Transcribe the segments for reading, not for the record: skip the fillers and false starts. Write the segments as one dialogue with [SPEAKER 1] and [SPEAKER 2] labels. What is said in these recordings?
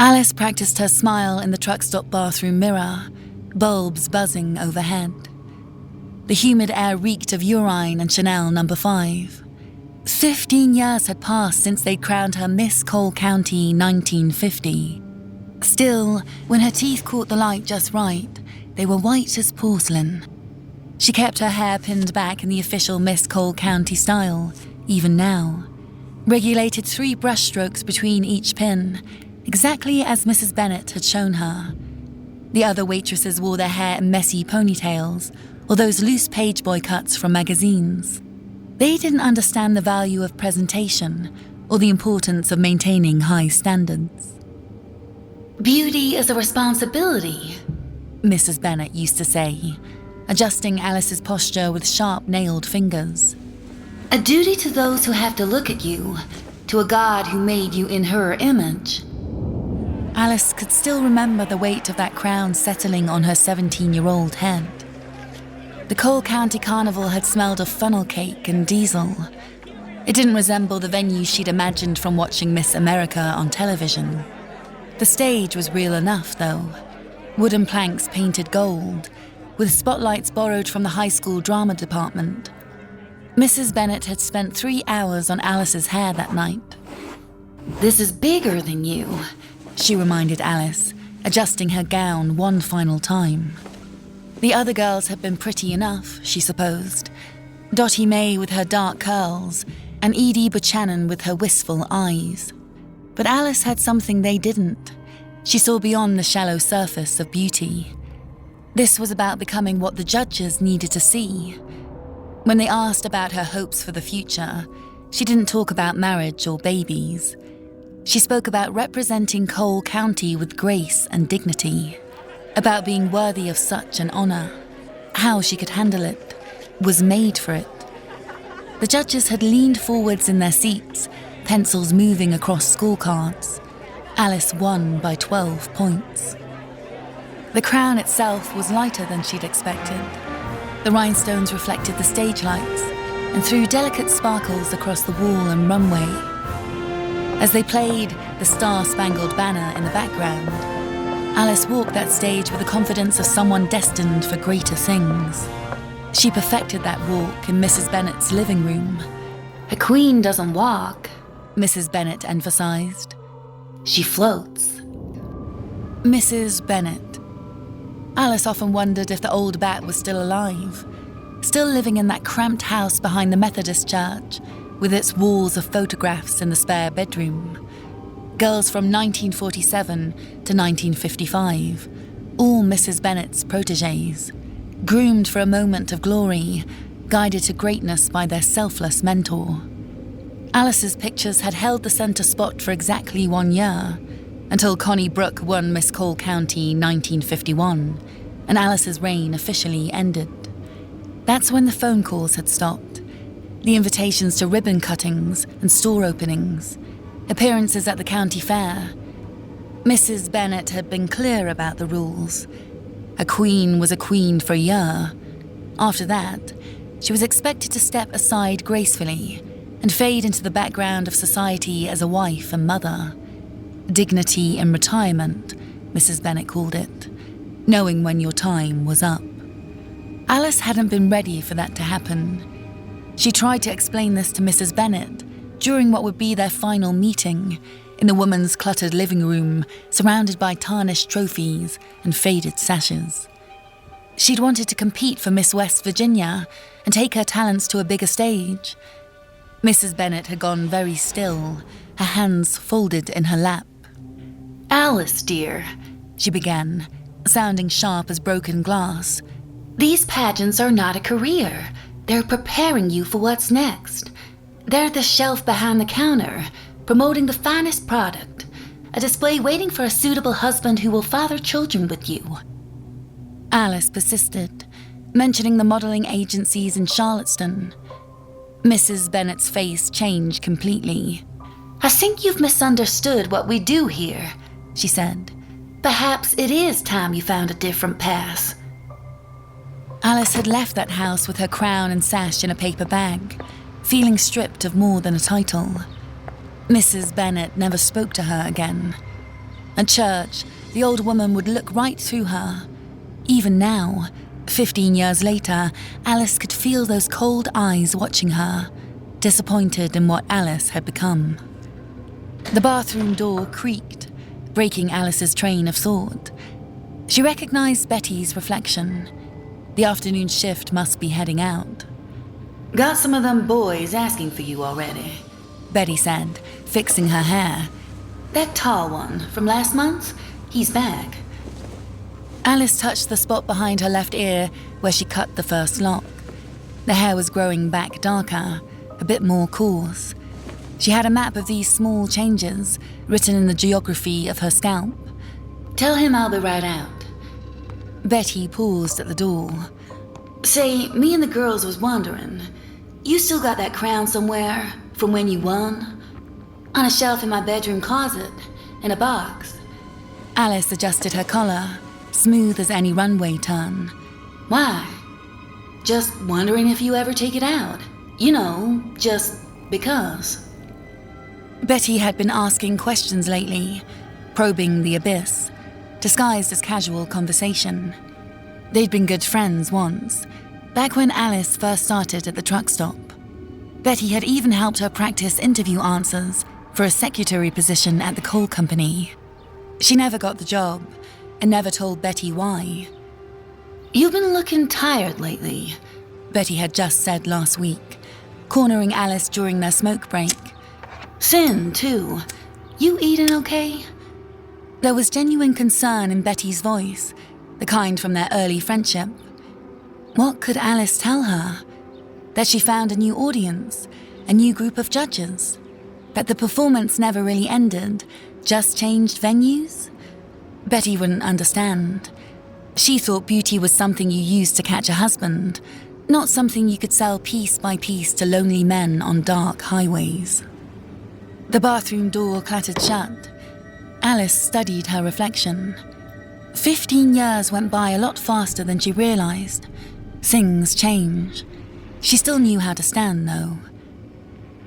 [SPEAKER 1] Alice practiced her smile in the truck stop bathroom mirror, bulbs buzzing overhead. The humid air reeked of urine and Chanel No. 5. 15 years had passed since they'd crowned her Miss Cole County 1950. Still, when her teeth caught the light just right, they were white as porcelain. She kept her hair pinned back in the official Miss Cole County style, even now. Regulated 3 brushstrokes between each pin, exactly as Mrs. Bennet had shown her. The other waitresses wore their hair in messy ponytails, or those loose pageboy cuts from magazines. They didn't understand the value of presentation or the importance of maintaining high standards. "Beauty is a responsibility," Mrs. Bennet used to say, adjusting Alice's posture with sharp-nailed fingers. "A duty to those who have to look at you, to a God who made you in her image." Alice could still remember the weight of that crown settling on her 17-year-old head. The Cole County Carnival had smelled of funnel cake and diesel. It didn't resemble the venue she'd imagined from watching Miss America on television. The stage was real enough, though. Wooden planks painted gold, with spotlights borrowed from the high school drama department. Mrs. Bennet had spent 3 hours on Alice's hair that night. "This is bigger than you," she reminded Alice, adjusting her gown one final time. The other girls had been pretty enough, she supposed. Dottie Mae with her dark curls, and Edie Buchanan with her wistful eyes. But Alice had something they didn't. She saw beyond the shallow surface of beauty. This was about becoming what the judges needed to see. When they asked about her hopes for the future, she didn't talk about marriage or babies. She spoke about representing Cole County with grace and dignity, about being worthy of such an honor, how she could handle it, was made for it. The judges had leaned forwards in their seats, pencils moving across scorecards. Alice won by 12 points. The crown itself was lighter than she'd expected. The rhinestones reflected the stage lights and threw delicate sparkles across the wall and runway. As they played the Star-Spangled Banner in the background, Alice walked that stage with the confidence of someone destined for greater things. She perfected that walk in Mrs. Bennet's living room. "A queen doesn't walk," Mrs. Bennet emphasized. "She floats." Mrs. Bennet. Alice often wondered if the old bat was still alive, still living in that cramped house behind the Methodist church, with its walls of photographs in the spare bedroom. Girls from 1947 to 1955, all Mrs. Bennet's protégées, groomed for a moment of glory, guided to greatness by their selfless mentor. Alice's pictures had held the center spot for exactly 1 year, until Connie Brooke won Miss Cole County 1951, and Alice's reign officially ended. That's when the phone calls had stopped, the invitations to ribbon cuttings and store openings, appearances at the county fair. Mrs. Bennet had been clear about the rules. A queen was a queen for a year. After that, she was expected to step aside gracefully and fade into the background of society as a wife and mother. Dignity in retirement, Mrs. Bennet called it, knowing when your time was up. Alice hadn't been ready for that to happen. She tried to explain this to Mrs. Bennet during what would be their final meeting, in the woman's cluttered living room, surrounded by tarnished trophies and faded sashes. She'd wanted to compete for Miss West Virginia and take her talents to a bigger stage. Mrs. Bennet had gone very still, her hands folded in her lap. "Alice, dear," she began, sounding sharp as broken glass, "these pageants are not a career. They're preparing you for what's next. They're the shelf behind the counter, promoting the finest product, a display waiting for a suitable husband who will father children with you." Alice persisted, mentioning the modeling agencies in Charlotteston. Mrs. Bennet's face changed completely. "I think you've misunderstood what we do here," she said. "Perhaps it is time you found a different path." Alice had left that house with her crown and sash in a paper bag, feeling stripped of more than a title. Mrs. Bennet never spoke to her again. At church, the old woman would look right through her. Even now, 15 years later, Alice could feel those cold eyes watching her, disappointed in what Alice had become. The bathroom door creaked, breaking Alice's train of thought. She recognized Betty's reflection. The afternoon shift must be heading out.
[SPEAKER 2] "Got some of them boys asking for you already,"
[SPEAKER 1] Betty said, fixing her hair.
[SPEAKER 2] "That tall one from last month, he's back."
[SPEAKER 1] Alice touched the spot behind her left ear where she cut the first lock. The hair was growing back darker, a bit more coarse. She had a map of these small changes written in the geography of her scalp.
[SPEAKER 2] "Tell him I'll be right out."
[SPEAKER 1] Betty paused at the door.
[SPEAKER 2] "Say, me and the girls was wondering, you still got that crown somewhere from when you won? On a shelf in my bedroom closet, in a box."
[SPEAKER 1] Alice adjusted her collar, smooth as any runway turn.
[SPEAKER 2] "Why? Just wondering if you ever take it out. You know, just because."
[SPEAKER 1] Betty had been asking questions lately, probing the abyss, disguised as casual conversation. They'd been good friends once, back when Alice first started at the truck stop. Betty had even helped her practice interview answers for a secretary position at the coal company. She never got the job, and never told Betty why.
[SPEAKER 2] "You've been looking tired lately,"
[SPEAKER 1] Betty had just said last week, cornering Alice during their smoke break.
[SPEAKER 2] "Sin, too. You eating okay?"
[SPEAKER 1] There was genuine concern in Betty's voice, the kind from their early friendship. What could Alice tell her? That she found a new audience, a new group of judges? That the performance never really ended, just changed venues? Betty wouldn't understand. She thought beauty was something you used to catch a husband, not something you could sell piece by piece to lonely men on dark highways. The bathroom door clattered shut. Alice studied her reflection. 15 years went by a lot faster than she realized. Things change. She still knew how to stand, though.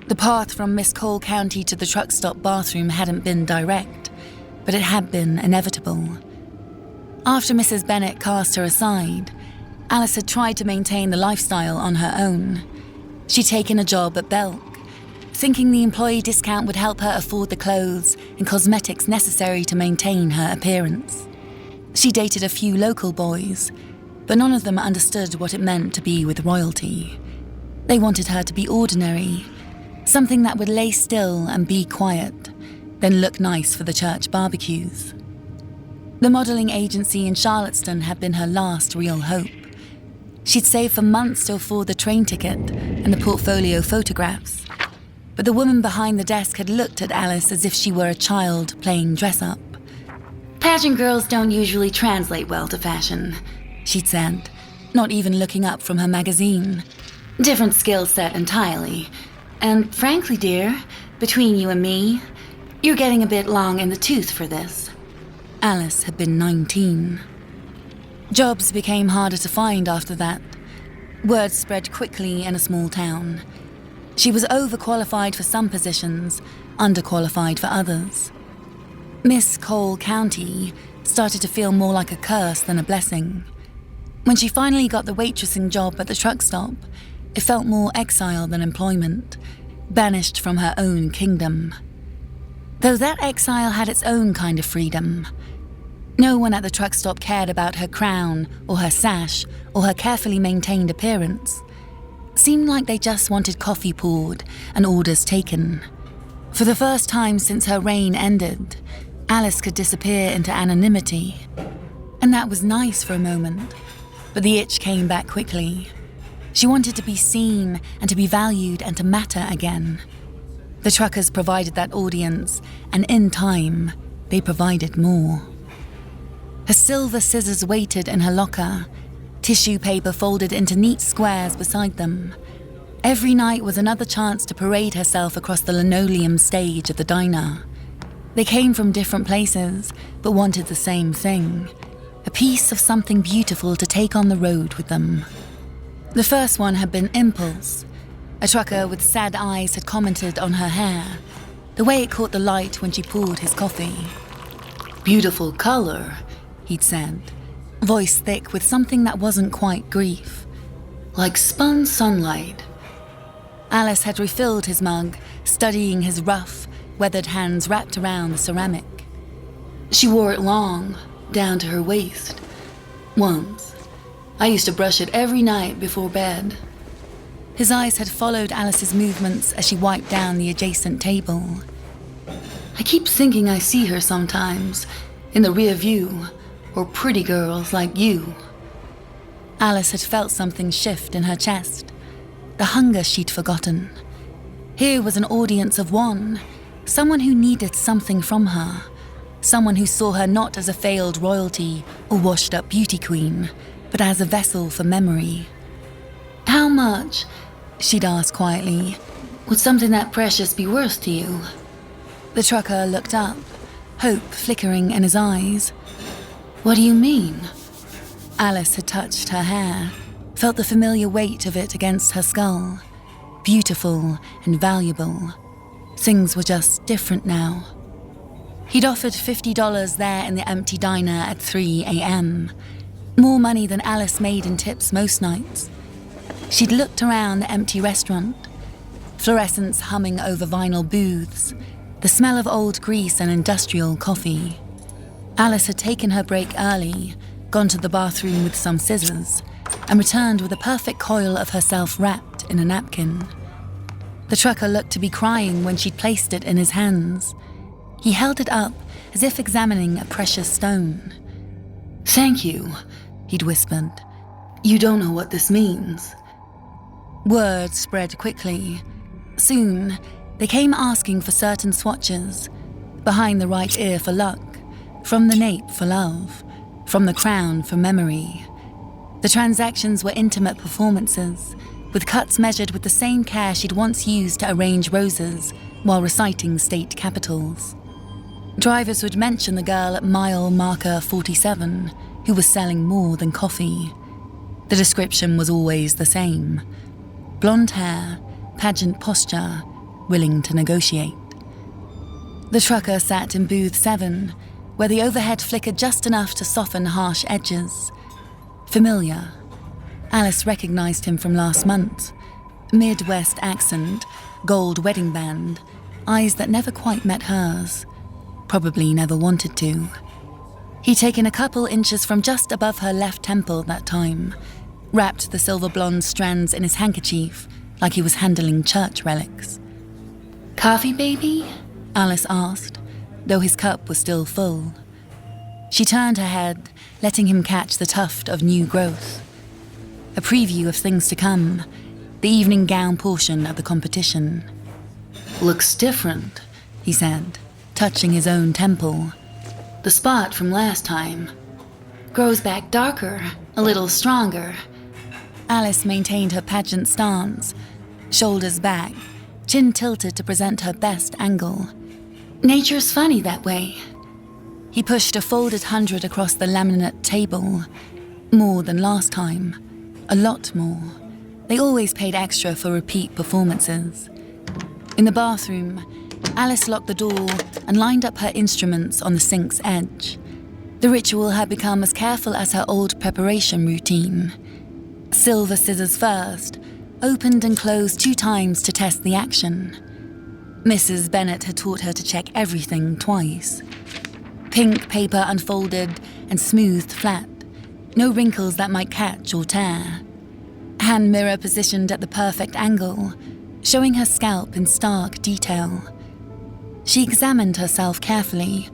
[SPEAKER 1] The path from Miss Cole County to the truck stop bathroom hadn't been direct, but it had been inevitable. After Mrs. Bennet cast her aside, Alice had tried to maintain the lifestyle on her own. She'd taken a job at Belk, thinking the employee discount would help her afford the clothes and cosmetics necessary to maintain her appearance. She dated a few local boys, but none of them understood what it meant to be with royalty. They wanted her to be ordinary, something that would lay still and be quiet, then look nice for the church barbecues. The modeling agency in Charlotteston had been her last real hope. She'd saved for months to afford the train ticket and the portfolio photographs. But the woman behind the desk had looked at Alice as if she were a child playing dress-up.
[SPEAKER 2] "Pageant girls don't usually translate well to fashion,"
[SPEAKER 1] she'd said, not even looking up from her magazine.
[SPEAKER 2] "Different skill set entirely. And frankly, dear, between you and me, you're getting a bit long in the tooth for this."
[SPEAKER 1] Alice had been 19. Jobs became harder to find after that. Word spread quickly in a small town. She was overqualified for some positions, underqualified for others. Miss Cole County started to feel more like a curse than a blessing. When she finally got the waitressing job at the truck stop, it felt more exile than employment, banished from her own kingdom. Though that exile had its own kind of freedom. No one at the truck stop cared about her crown or her sash or her carefully maintained appearance. Seemed like they just wanted coffee poured and orders taken. For the first time since her reign ended, Alice could disappear into anonymity. And that was nice for a moment, but the itch came back quickly. She wanted to be seen and to be valued and to matter again. The truckers provided that audience, and in time, they provided more. Her silver scissors waited in her locker, tissue paper folded into neat squares beside them. Every night was another chance to parade herself across the linoleum stage of the diner. They came from different places, but wanted the same thing, a piece of something beautiful to take on the road with them. The first one had been Impulse. A trucker with sad eyes had commented on her hair, the way it caught the light when she poured his coffee.
[SPEAKER 2] Beautiful color, he'd said, voice thick with something that wasn't quite grief. Like spun sunlight.
[SPEAKER 1] Alice had refilled his mug, studying his rough, weathered hands wrapped around the ceramic.
[SPEAKER 2] She wore it long, down to her waist. Once. I used to brush it every night before bed.
[SPEAKER 1] His eyes had followed Alice's movements as she wiped down the adjacent table.
[SPEAKER 2] I keep thinking I see her sometimes, in the rear view, or pretty girls like you.
[SPEAKER 1] Alice had felt something shift in her chest, the hunger she'd forgotten. Here was an audience of one, someone who needed something from her, someone who saw her not as a failed royalty or washed-up beauty queen, but as a vessel for memory.
[SPEAKER 2] How much, she'd asked quietly, would something that precious be worth to you?
[SPEAKER 1] The trucker looked up, hope flickering in his eyes.
[SPEAKER 2] What do you mean?
[SPEAKER 1] Alice had touched her hair, felt the familiar weight of it against her skull. Beautiful and valuable. Things were just different now. He'd offered $50 there in the empty diner at 3 a.m. More money than Alice made in tips most nights. She'd looked around the empty restaurant, fluorescents humming over vinyl booths, the smell of old grease and industrial coffee. Alice had taken her break early, gone to the bathroom with some scissors, and returned with a perfect coil of herself wrapped in a napkin. The trucker looked to be crying when she'd placed it in his hands. He held it up as if examining a precious stone.
[SPEAKER 2] Thank you, he'd whispered. You don't know what this means.
[SPEAKER 1] Word spread quickly. Soon, they came asking for certain swatches. Behind the right ear for luck, from the nape for love, from the crown for memory. The transactions were intimate performances, with cuts measured with the same care she'd once used to arrange roses while reciting state capitals. Drivers would mention the girl at mile marker 47, who was selling more than coffee. The description was always the same. Blonde hair, pageant posture, willing to negotiate. The trucker sat in booth 7, where the overhead flickered just enough to soften harsh edges. Familiar. Alice recognized him from last month. Midwest accent, gold wedding band, eyes that never quite met hers. Probably never wanted to. He'd taken a couple inches from just above her left temple that time, wrapped the silver blonde strands in his handkerchief like he was handling church relics.
[SPEAKER 2] Coffee, baby?
[SPEAKER 1] Alice asked, though his cup was still full. She turned her head, letting him catch the tuft of new growth. A preview of things to come, the evening gown portion of the competition.
[SPEAKER 2] Looks different,
[SPEAKER 1] he said, touching his own temple.
[SPEAKER 2] The spot from last time. Grows back darker, a little stronger.
[SPEAKER 1] Alice maintained her pageant stance, shoulders back, chin tilted to present her best angle.
[SPEAKER 2] Nature's funny that way.
[SPEAKER 1] He pushed a folded 100 across the laminate table. More than last time. A lot more. They always paid extra for repeat performances. In the bathroom, Alice locked the door and lined up her instruments on the sink's edge. The ritual had become as careful as her old preparation routine. Silver scissors first, opened and closed 2 times to test the action. Mrs. Bennet had taught her to check everything twice. Pink paper unfolded and smoothed flat, no wrinkles that might catch or tear. Hand mirror positioned at the perfect angle, showing her scalp in stark detail. She examined herself carefully,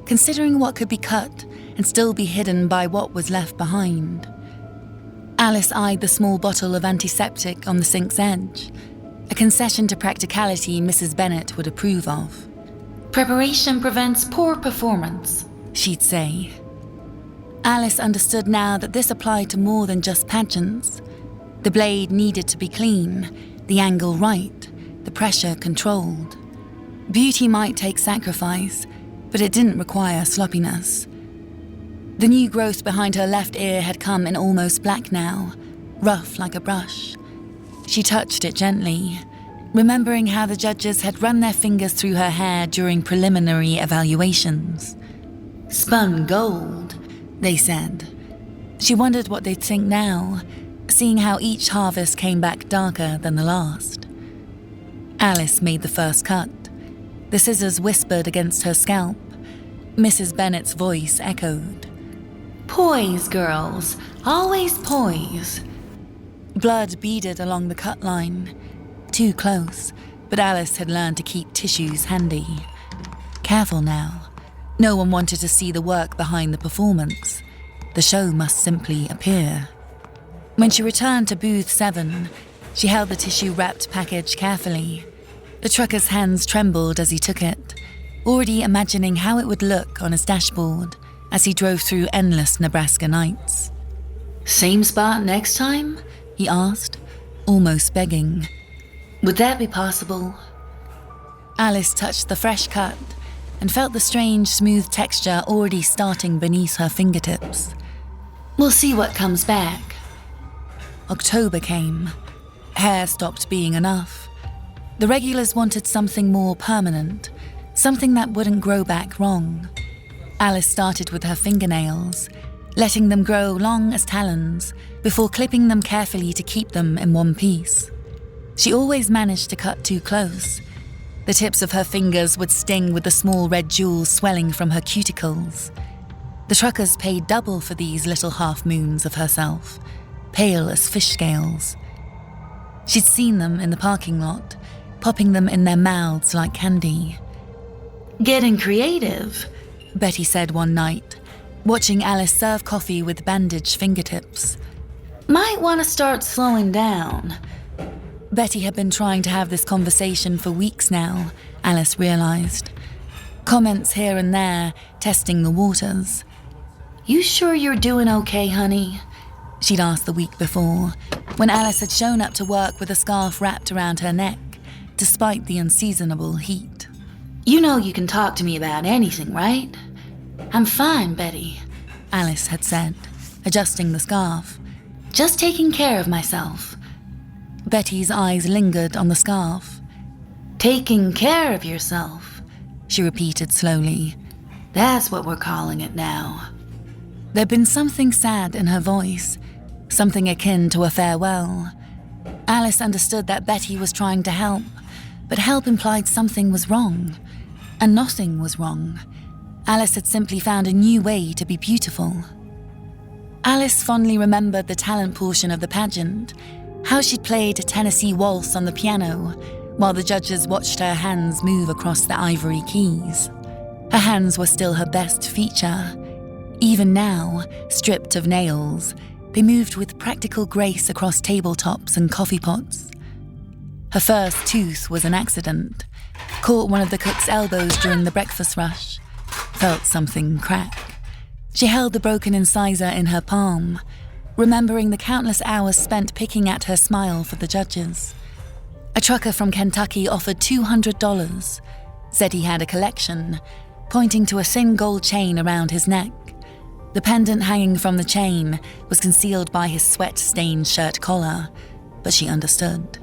[SPEAKER 1] considering what could be cut and still be hidden by what was left behind. Alice eyed the small bottle of antiseptic on the sink's edge, a concession to practicality Mrs. Bennet would approve of.
[SPEAKER 2] Preparation prevents poor performance,
[SPEAKER 1] she'd say. Alice understood now that this applied to more than just pageants. The blade needed to be clean, the angle right, the pressure controlled. Beauty might take sacrifice, but it didn't require sloppiness. The new growth behind her left ear had come in almost black now, rough like a brush. She touched it gently, remembering how the judges had run their fingers through her hair during preliminary evaluations.
[SPEAKER 2] Spun gold,
[SPEAKER 1] they said. She wondered what they'd think now, seeing how each harvest came back darker than the last. Alice made the first cut. The scissors whispered against her scalp. Mrs. Bennet's voice echoed.
[SPEAKER 2] Poise, girls. Always poise.
[SPEAKER 1] Blood beaded along the cut line. Too close, but Alice had learned to keep tissues handy. Careful now. No one wanted to see the work behind the performance. The show must simply appear. When she returned to booth 7, she held the tissue-wrapped package carefully. The trucker's hands trembled as he took it, already imagining how it would look on his dashboard as he drove through endless Nebraska nights.
[SPEAKER 2] Same spot next time?
[SPEAKER 1] He asked, almost begging.
[SPEAKER 2] Would that be possible?
[SPEAKER 1] Alice touched the fresh cut and felt the strange, smooth texture already starting beneath her fingertips.
[SPEAKER 2] We'll see what comes back.
[SPEAKER 1] October came. Hair stopped being enough. The regulars wanted something more permanent, something that wouldn't grow back wrong. Alice started with her fingernails, letting them grow long as talons before clipping them carefully to keep them in one piece. She always managed to cut too close. The tips of her fingers would sting with the small red jewels swelling from her cuticles. The truckers paid double for these little half-moons of herself, pale as fish scales. She'd seen them in the parking lot, popping them in their mouths like candy.
[SPEAKER 2] Getting creative,
[SPEAKER 1] Betty said one night, watching Alice serve coffee with bandaged fingertips.
[SPEAKER 2] Might want to start slowing down.
[SPEAKER 1] Betty had been trying to have this conversation for weeks now, Alice realized. Comments here and there, testing the waters.
[SPEAKER 2] You sure you're doing okay, honey?
[SPEAKER 1] She'd asked the week before, when Alice had shown up to work with a scarf wrapped around her neck, despite the unseasonable heat.
[SPEAKER 2] You know you can talk to me about anything, right? I'm fine, Betty,
[SPEAKER 1] Alice had said, adjusting the scarf.
[SPEAKER 2] Just taking care of myself.
[SPEAKER 1] Betty's eyes lingered on the scarf.
[SPEAKER 2] Taking care of yourself,
[SPEAKER 1] she repeated slowly.
[SPEAKER 2] That's what we're calling it now.
[SPEAKER 1] There'd been something sad in her voice, something akin to a farewell. Alice understood that Betty was trying to help, but help implied something was wrong. And nothing was wrong. Alice had simply found a new way to be beautiful. Alice fondly remembered the talent portion of the pageant, how she'd played a Tennessee waltz on the piano while the judges watched her hands move across the ivory keys. Her hands were still her best feature. Even now, stripped of nails, they moved with practical grace across tabletops and coffee pots. Her first tooth was an accident. Caught one of the cook's elbows during the breakfast rush. Felt something crack. She held the broken incisor in her palm, remembering the countless hours spent picking at her smile for the judges. A trucker from Kentucky offered $200, said he had a collection, pointing to a thin gold chain around his neck. The pendant hanging from the chain was concealed by his sweat-stained shirt collar, but she understood.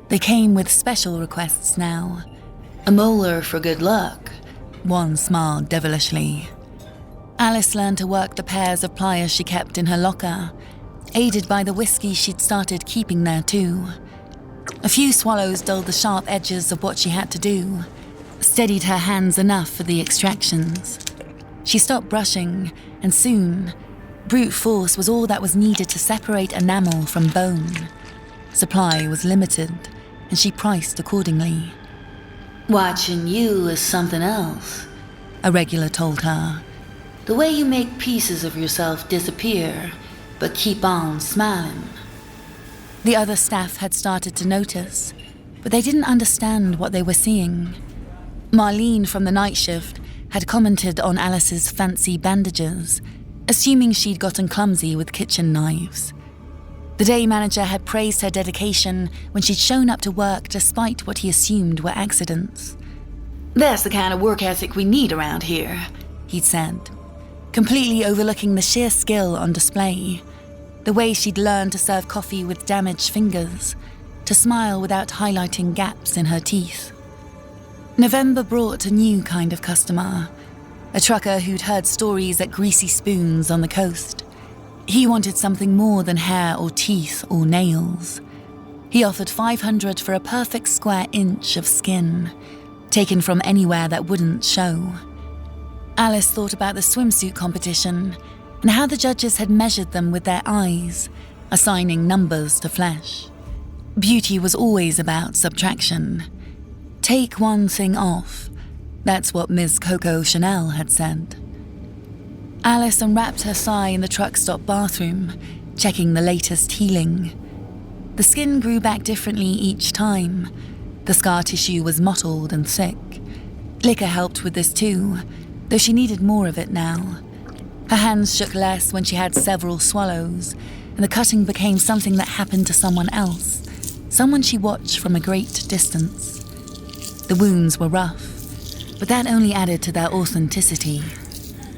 [SPEAKER 1] They came with special requests now.
[SPEAKER 2] A molar for good luck.
[SPEAKER 1] One smiled devilishly. Alice learned to work the pairs of pliers she kept in her locker, aided by the whiskey she'd started keeping there too. A few swallows dulled the sharp edges of what she had to do, steadied her hands enough for the extractions. She stopped brushing, and soon, brute force was all that was needed to separate enamel from bone. Supply was limited, and she priced accordingly.
[SPEAKER 2] Watching you is something else,
[SPEAKER 1] a regular told her.
[SPEAKER 2] The way you make pieces of yourself disappear, but keep on smiling.
[SPEAKER 1] The other staff had started to notice, but they didn't understand what they were seeing. Marlene from the night shift had commented on Alice's fancy bandages, assuming she'd gotten clumsy with kitchen knives. The day manager had praised her dedication when she'd shown up to work despite what he assumed were accidents.
[SPEAKER 2] That's the kind of work ethic we need around here,
[SPEAKER 1] he'd said, completely overlooking the sheer skill on display, the way she'd learned to serve coffee with damaged fingers, to smile without highlighting gaps in her teeth. November brought a new kind of customer, a trucker who'd heard stories at Greasy Spoons on the coast. He wanted something more than hair or teeth or nails. He offered $500 for a perfect square inch of skin, taken from anywhere that wouldn't show. Alice thought about the swimsuit competition and how the judges had measured them with their eyes, assigning numbers to flesh. Beauty was always about subtraction. Take one thing off. That's what Ms. Coco Chanel had said. Alice unwrapped her thigh in the truck stop bathroom, checking the latest healing. The skin grew back differently each time. The scar tissue was mottled and thick. Liquor helped with this too, though she needed more of it now. Her hands shook less when she had several swallows, and the cutting became something that happened to someone else, someone she watched from a great distance. The wounds were rough, but that only added to their authenticity.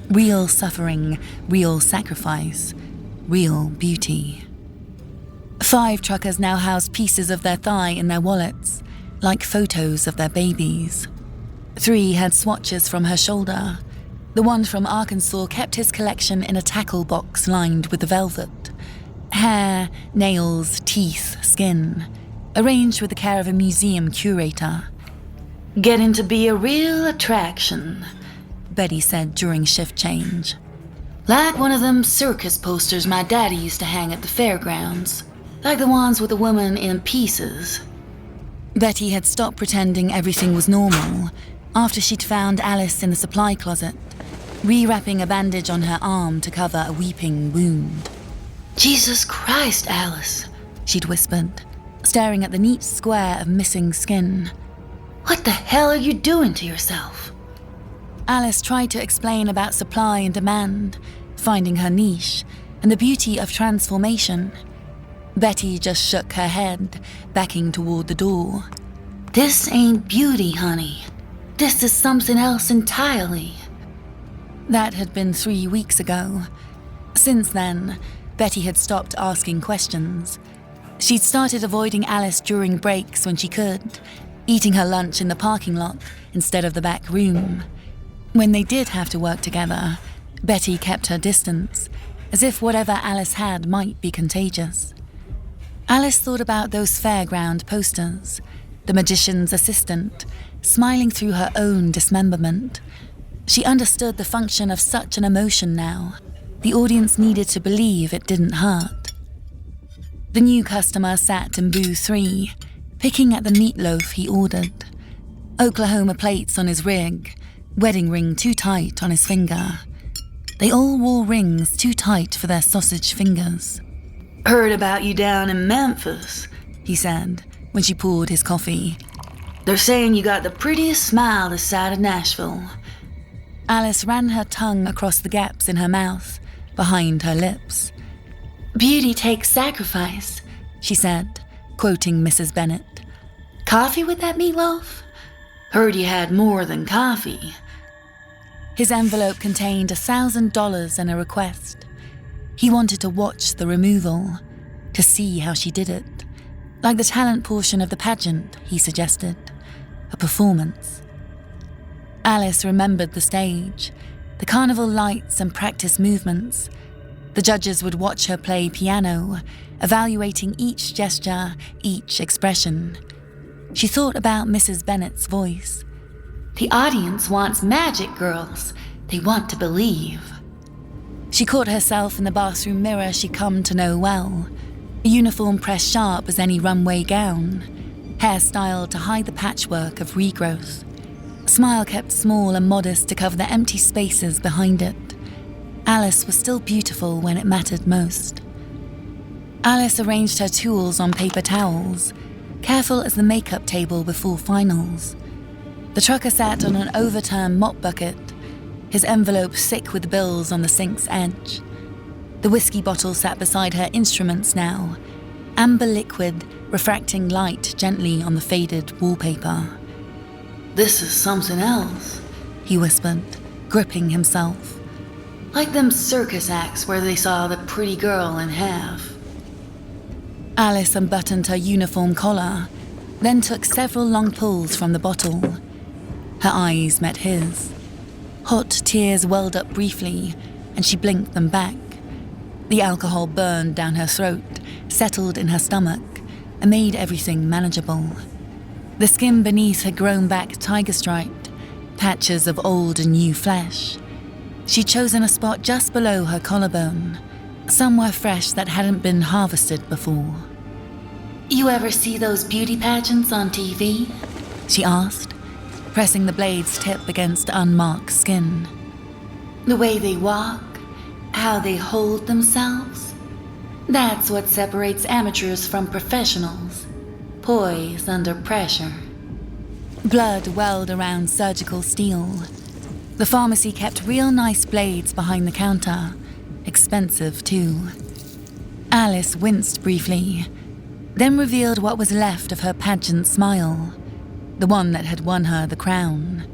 [SPEAKER 1] Real suffering, real sacrifice, real beauty. 5 truckers now housed pieces of their thigh in their wallets, like photos of their babies. 3 had swatches from her shoulder. The one from Arkansas kept his collection in a tackle box lined with velvet. Hair, nails, teeth, skin, arranged with the care of a museum curator.
[SPEAKER 2] Getting to be a real attraction,
[SPEAKER 1] Betty said during shift change.
[SPEAKER 2] Like one of them circus posters my daddy used to hang at the fairgrounds. Like the ones with a woman in pieces.
[SPEAKER 1] Betty had stopped pretending everything was normal after she'd found Alice in the supply closet, rewrapping a bandage on her arm to cover a weeping wound.
[SPEAKER 2] Jesus Christ, Alice,
[SPEAKER 1] she'd whispered, staring at the neat square of missing skin.
[SPEAKER 2] What the hell are you doing to yourself?
[SPEAKER 1] Alice tried to explain about supply and demand, finding her niche, and the beauty of transformation. Betty just shook her head, backing toward the door.
[SPEAKER 2] This ain't beauty, honey. This is something else entirely.
[SPEAKER 1] That had been 3 weeks ago. Since then, Betty had stopped asking questions. She'd started avoiding Alice during breaks when she could, eating her lunch in the parking lot instead of the back room. When they did have to work together, Betty kept her distance, as if whatever Alice had might be contagious. Alice thought about those fairground posters, the magician's assistant, smiling through her own dismemberment. She understood the function of such an emotion now. The audience needed to believe it didn't hurt. The new customer sat in booth 3, picking at the meatloaf he ordered. Oklahoma plates on his rig, wedding ring too tight on his finger. They all wore rings too tight for their sausage fingers.
[SPEAKER 2] Heard about you down in Memphis,
[SPEAKER 1] he said when she poured his coffee.
[SPEAKER 2] They're saying you got the prettiest smile this side of Nashville.
[SPEAKER 1] Alice ran her tongue across the gaps in her mouth, behind her lips.
[SPEAKER 2] Beauty takes sacrifice,
[SPEAKER 1] she said, quoting Mrs. Bennet.
[SPEAKER 2] Coffee with that meatloaf? Heard you had more than coffee.
[SPEAKER 1] His envelope contained $1,000 and a request. He wanted to watch the removal, to see how she did it. Like the talent portion of the pageant, he suggested. A performance. Alice remembered the stage, the carnival lights and practice movements. The judges would watch her play piano, evaluating each gesture, each expression. She thought about Mrs. Bennet's voice.
[SPEAKER 2] The audience wants magic, girls. They want to believe.
[SPEAKER 1] She caught herself in the bathroom mirror she'd come to know well. A uniform pressed sharp as any runway gown. Hair styled to hide the patchwork of regrowth. Smile kept small and modest to cover the empty spaces behind it. Alice was still beautiful when it mattered most. Alice arranged her tools on paper towels, careful as the makeup table before finals. The trucker sat on an overturned mop bucket, his envelope thick with bills on the sink's edge. The whiskey bottle sat beside her instruments now, amber liquid refracting light gently on the faded wallpaper.
[SPEAKER 2] This is something else,
[SPEAKER 1] he whispered, gripping himself.
[SPEAKER 2] Like them circus acts where they saw the pretty girl in half.
[SPEAKER 1] Alice unbuttoned her uniform collar, then took several long pulls from the bottle. Her eyes met his. Hot tears welled up briefly, and she blinked them back. The alcohol burned down her throat, settled in her stomach, and made everything manageable. The skin beneath had grown back tiger-striped, patches of old and new flesh. She'd chosen a spot just below her collarbone, somewhere fresh that hadn't been harvested before.
[SPEAKER 2] You ever see those beauty pageants on TV?
[SPEAKER 1] She asked, pressing the blade's tip against unmarked skin.
[SPEAKER 2] The way they walk, how they hold themselves. That's what separates amateurs from professionals. Poise under pressure.
[SPEAKER 1] Blood welled around surgical steel. The pharmacy kept real nice blades behind the counter. Expensive, too. Alice winced briefly, then revealed what was left of her pageant smile, the one that had won her the crown.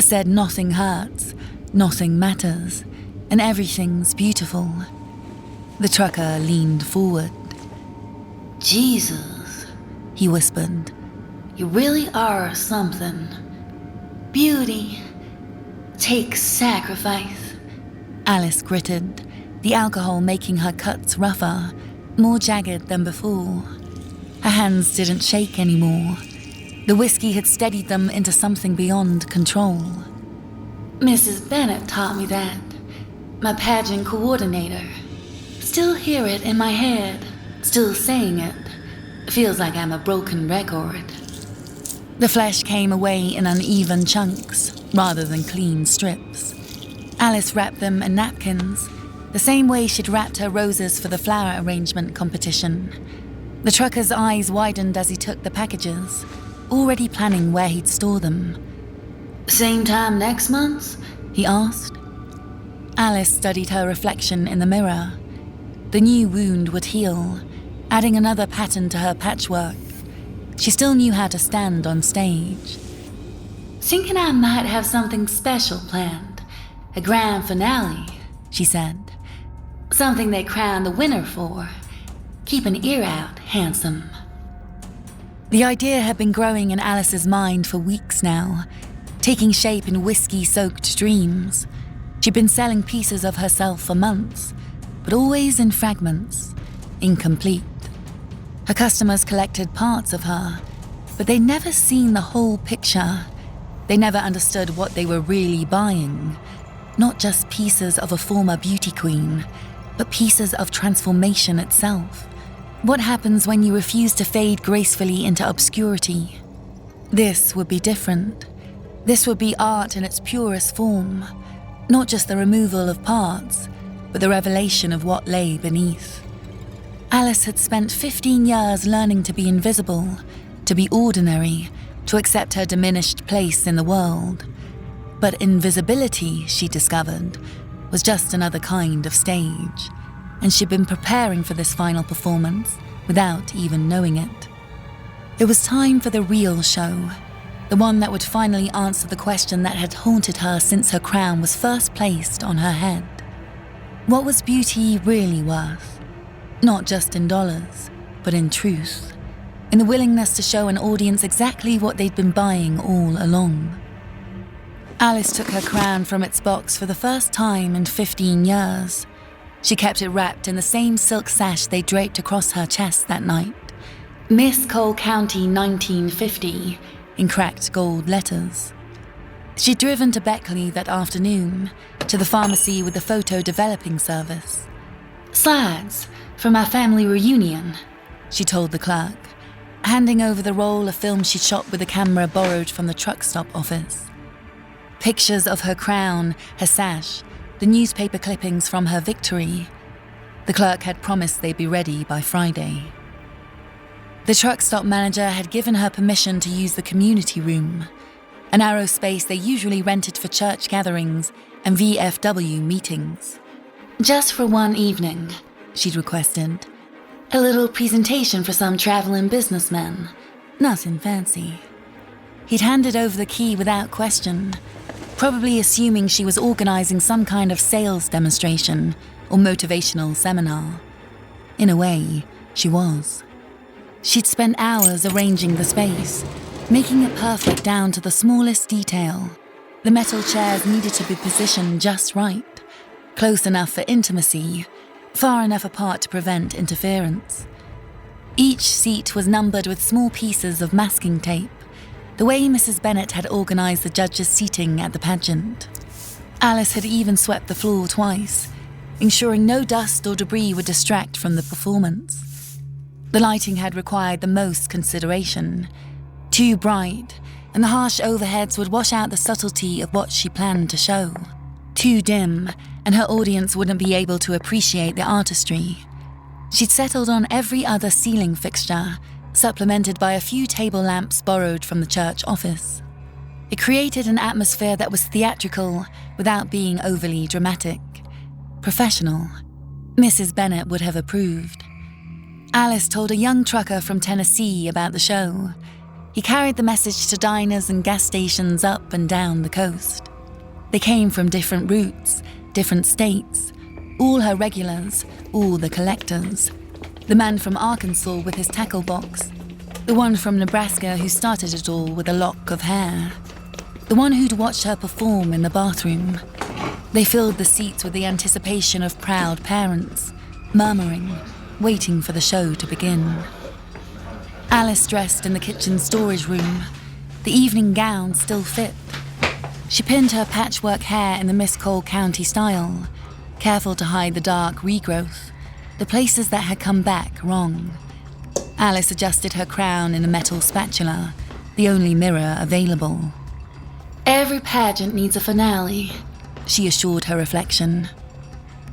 [SPEAKER 1] Said nothing hurts, nothing matters, and everything's beautiful. The trucker leaned forward.
[SPEAKER 2] Jesus,
[SPEAKER 1] he whispered.
[SPEAKER 2] You really are something. Beauty takes sacrifice.
[SPEAKER 1] Alice gritted, the alcohol making her cuts rougher, more jagged than before. Her hands didn't shake anymore. The whiskey had steadied them into something beyond control.
[SPEAKER 2] Mrs. Bennett taught me that. My pageant coordinator. Still hear it in my head. Still saying it. Feels like I'm a broken record.
[SPEAKER 1] The flesh came away in uneven chunks, rather than clean strips. Alice wrapped them in napkins, the same way she'd wrapped her roses for the flower arrangement competition. The trucker's eyes widened as he took the packages, already planning where he'd store them.
[SPEAKER 2] Same time next month?
[SPEAKER 1] He asked. Alice studied her reflection in the mirror. The new wound would heal, adding another pattern to her patchwork. She still knew how to stand on stage.
[SPEAKER 2] Thinking I might have something special planned. A grand finale,
[SPEAKER 1] she said.
[SPEAKER 2] Something they crown the winner for. Keep an ear out, handsome.
[SPEAKER 1] The idea had been growing in Alice's mind for weeks now, taking shape in whiskey-soaked dreams. She'd been selling pieces of herself for months, but always in fragments, incomplete. Her customers collected parts of her, but they'd never seen the whole picture. They never understood what they were really buying. Not just pieces of a former beauty queen, but pieces of transformation itself. What happens when you refuse to fade gracefully into obscurity? This would be different. This would be art in its purest form. Not just the removal of parts, but the revelation of what lay beneath. Alice had spent 15 years learning to be invisible, to be ordinary, to accept her diminished place in the world. But invisibility, she discovered, was just another kind of stage, and she'd been preparing for this final performance without even knowing it. It was time for the real show, the one that would finally answer the question that had haunted her since her crown was first placed on her head. What was beauty really worth? Not just in dollars, but in truth, in the willingness to show an audience exactly what they'd been buying all along. Alice took her crown from its box for the first time in 15 years. She kept it wrapped in the same silk sash they draped across her chest that night. Miss Cole County 1950, in cracked gold letters. She'd driven to Beckley that afternoon, to the pharmacy with the photo developing service.
[SPEAKER 2] Slides for my family reunion,
[SPEAKER 1] she told the clerk, handing over the roll of film she'd shot with a camera borrowed from the truck stop office. Pictures of her crown, her sash, the newspaper clippings from her victory. The clerk had promised they'd be ready by Friday. The truck stop manager had given her permission to use the community room, a narrow space they usually rented for church gatherings and VFW meetings.
[SPEAKER 2] Just for one evening,
[SPEAKER 1] she'd requested.
[SPEAKER 2] A little presentation for some traveling businessmen.
[SPEAKER 1] Nothing fancy. He'd handed over the key without question, probably assuming she was organizing some kind of sales demonstration or motivational seminar. In a way, she was. She'd spent hours arranging the space, making it perfect down to the smallest detail. The metal chairs needed to be positioned just right, close enough for intimacy, far enough apart to prevent interference. Each seat was numbered with small pieces of masking tape, the way Mrs. Bennet had organised the judges' seating at the pageant. Alice had even swept the floor twice, ensuring no dust or debris would distract from the performance. The lighting had required the most consideration. Too bright, and the harsh overheads would wash out the subtlety of what she planned to show. Too dim, and her audience wouldn't be able to appreciate the artistry. She'd settled on every other ceiling fixture, supplemented by a few table lamps borrowed from the church office. It created an atmosphere that was theatrical without being overly dramatic. Professional. Mrs. Bennet would have approved. Alice told a young trucker from Tennessee about the show. He carried the message to diners and gas stations up and down the coast. They came from different routes, different states, all her regulars, all the collectors. The man from Arkansas with his tackle box, the one from Nebraska who started it all with a lock of hair, the one who'd watched her perform in the bathroom. They filled the seats with the anticipation of proud parents, murmuring, waiting for the show to begin. Alice dressed in the kitchen storage room, the evening gown still fit. She pinned her patchwork hair in the Miss Cole County style, careful to hide the dark regrowth, the places that had come back wrong. Alice adjusted her crown in a metal spatula, the only mirror available.
[SPEAKER 2] Every pageant needs a finale,
[SPEAKER 1] she assured her reflection.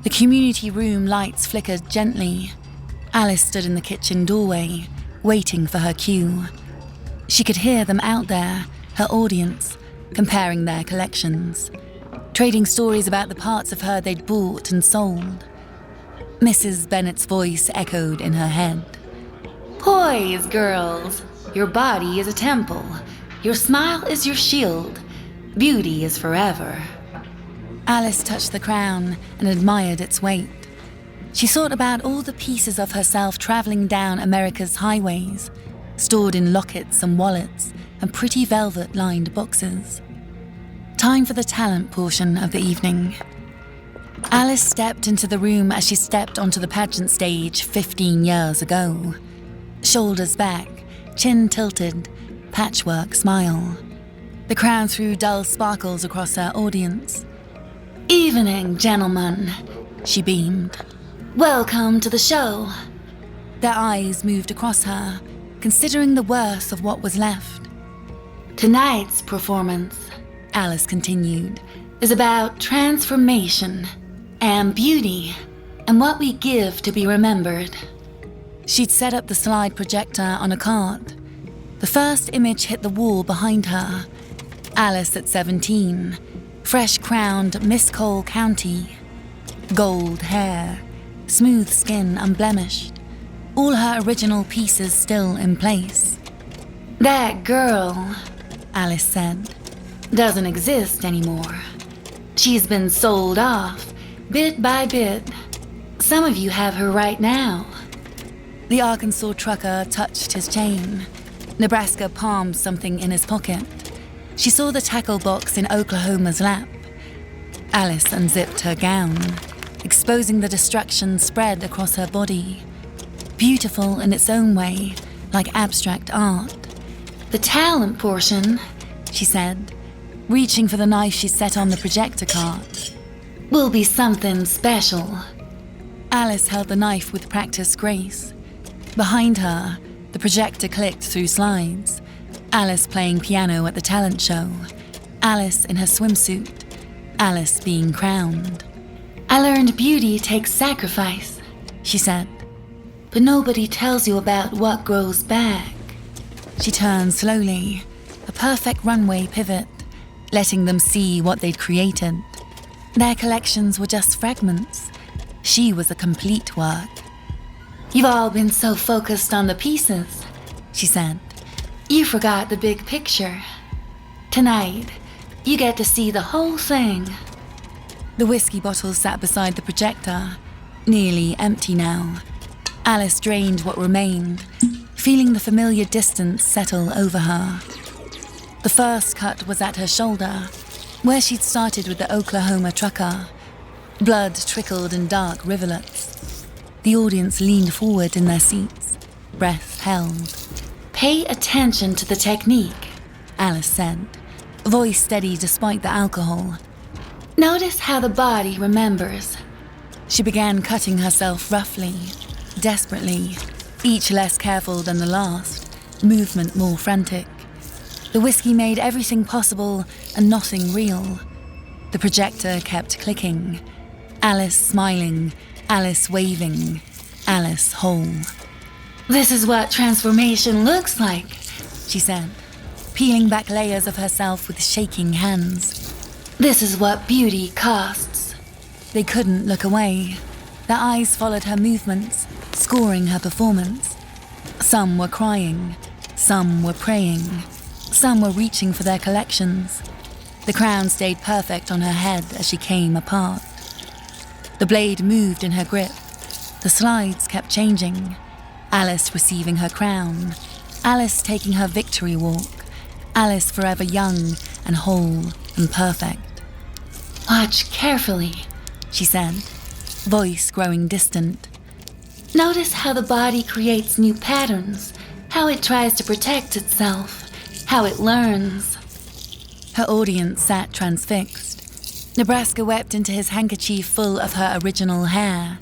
[SPEAKER 1] The community room lights flickered gently. Alice stood in the kitchen doorway, waiting for her cue. She could hear them out there, her audience, comparing their collections, trading stories about the parts of her they'd bought and sold. Mrs. Bennet's voice echoed in her head.
[SPEAKER 2] Poise, girls. Your body is a temple. Your smile is your shield. Beauty is forever.
[SPEAKER 1] Alice touched the crown and admired its weight. She thought about all the pieces of herself traveling down America's highways, stored in lockets and wallets and pretty velvet-lined boxes. Time for the talent portion of the evening. Alice stepped into the room as she stepped onto the pageant stage 15 years ago. Shoulders back, chin tilted, patchwork smile. The crown threw dull sparkles across her audience.
[SPEAKER 2] Evening, gentlemen,
[SPEAKER 1] she beamed.
[SPEAKER 2] Welcome to the show.
[SPEAKER 1] Their eyes moved across her, considering the worth of what was left.
[SPEAKER 2] Tonight's performance,
[SPEAKER 1] Alice continued,
[SPEAKER 2] is about transformation and beauty and what we give to be remembered.
[SPEAKER 1] She'd set up the slide projector on a cart. The first image hit the wall behind her. Alice at 17, fresh-crowned Miss Cole County. Gold hair, smooth skin unblemished, all her original pieces still in place.
[SPEAKER 2] That girl,
[SPEAKER 1] Alice said,
[SPEAKER 2] doesn't exist anymore. She's been sold off, bit by bit. Some of you have her right now.
[SPEAKER 1] The Arkansas trucker touched his chain. Nebraska palmed something in his pocket. She saw the tackle box in Oklahoma's lap. Alice unzipped her gown, exposing the destruction spread across her body. Beautiful in its own way, like abstract art.
[SPEAKER 2] The talent portion,
[SPEAKER 1] she said, reaching for the knife she set on the projector cart,
[SPEAKER 2] will be something special.
[SPEAKER 1] Alice held the knife with practiced grace. Behind her, the projector clicked through slides. Alice playing piano at the talent show. Alice in her swimsuit. Alice being crowned.
[SPEAKER 2] I learned beauty takes sacrifice,
[SPEAKER 1] she said.
[SPEAKER 2] But nobody tells you about what grows back.
[SPEAKER 1] She turned slowly, a perfect runway pivot, letting them see what they'd created. Their collections were just fragments. She was a complete work.
[SPEAKER 2] You've all been so focused on the pieces,
[SPEAKER 1] she said.
[SPEAKER 2] You forgot the big picture. Tonight, you get to see the whole thing.
[SPEAKER 1] The whiskey bottle sat beside the projector, nearly empty now. Alice drained what remained, feeling the familiar distance settle over her. The first cut was at her shoulder, Where she'd started with the Oklahoma trucker, blood trickled in dark rivulets. The audience leaned forward in their seats, breath held.
[SPEAKER 2] Pay attention to the technique,
[SPEAKER 1] Alice said, voice steady despite the alcohol.
[SPEAKER 2] Notice how the body remembers.
[SPEAKER 1] She began cutting herself roughly, desperately, each less careful than the last, movement more frantic. The whiskey made everything possible and nothing real. The projector kept clicking. Alice smiling, Alice waving, Alice whole.
[SPEAKER 2] This is what transformation looks like,
[SPEAKER 1] she said, peeling back layers of herself with shaking hands.
[SPEAKER 2] This is what beauty costs.
[SPEAKER 1] They couldn't look away. Their eyes followed her movements, scoring her performance. Some were crying, some were praying, some were reaching for their collections. The crown stayed perfect on her head as she came apart. The blade moved in her grip. The slides kept changing. Alice receiving her crown, Alice taking her victory walk, Alice forever young and whole and perfect.
[SPEAKER 2] Watch carefully,
[SPEAKER 1] she said, voice growing distant.
[SPEAKER 2] Notice how the body creates new patterns, how it tries to protect itself, how it learns.
[SPEAKER 1] Her audience sat transfixed. Nebraska wept into his handkerchief full of her original hair.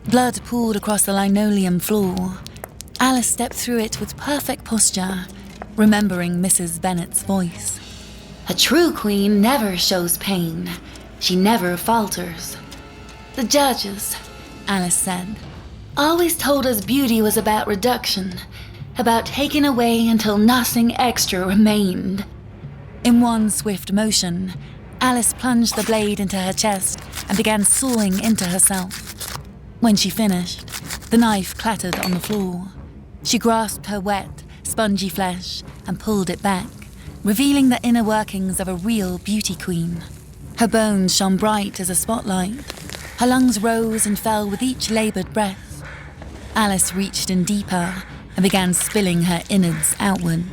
[SPEAKER 1] Blood pooled across the linoleum floor. Alice stepped through it with perfect posture, remembering Mrs. Bennet's voice.
[SPEAKER 2] A true queen never shows pain. She never falters. The judges,
[SPEAKER 1] Alice said,
[SPEAKER 2] always told us beauty was about reduction, about taking away until nothing extra remained.
[SPEAKER 1] In one swift motion, Alice plunged the blade into her chest and began sawing into herself. When she finished, the knife clattered on the floor. She grasped her wet, spongy flesh and pulled it back, revealing the inner workings of a real beauty queen. Her bones shone bright as a spotlight. Her lungs rose and fell with each labored breath. Alice reached in deeper and began spilling her innards outward.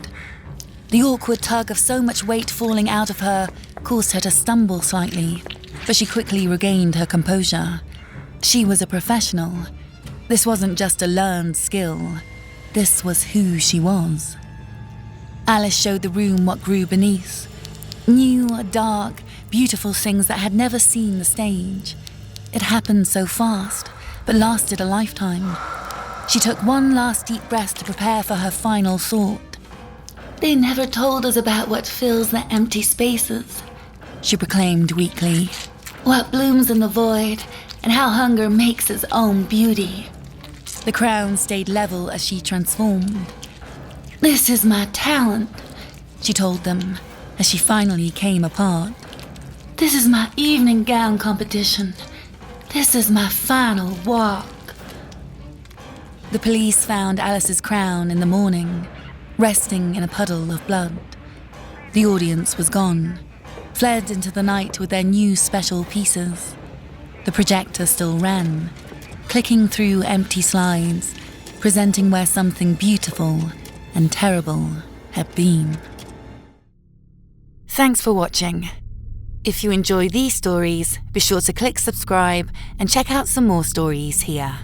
[SPEAKER 1] The awkward tug of so much weight falling out of her caused her to stumble slightly, but she quickly regained her composure. She was a professional. This wasn't just a learned skill. This was who she was. Alice showed the room what grew beneath. New, dark, beautiful things that had never seen the stage. It happened so fast, but lasted a lifetime. She took one last deep breath to prepare for her final thought.
[SPEAKER 2] They never told us about what fills the empty spaces,
[SPEAKER 1] she proclaimed weakly.
[SPEAKER 2] What blooms in the void, and how hunger makes its own beauty.
[SPEAKER 1] The crown stayed level as she transformed.
[SPEAKER 2] This is my talent,
[SPEAKER 1] she told them as she finally came apart.
[SPEAKER 2] This is my evening gown competition. This is my final walk.
[SPEAKER 1] The police found Alice's crown in the morning, resting in a puddle of blood. The audience was gone, fled into the night with their new special pieces. The projector still ran, clicking through empty slides, presenting where something beautiful and terrible had been. Thanks for watching. If you enjoy these stories, be sure to click subscribe and check out some more stories here.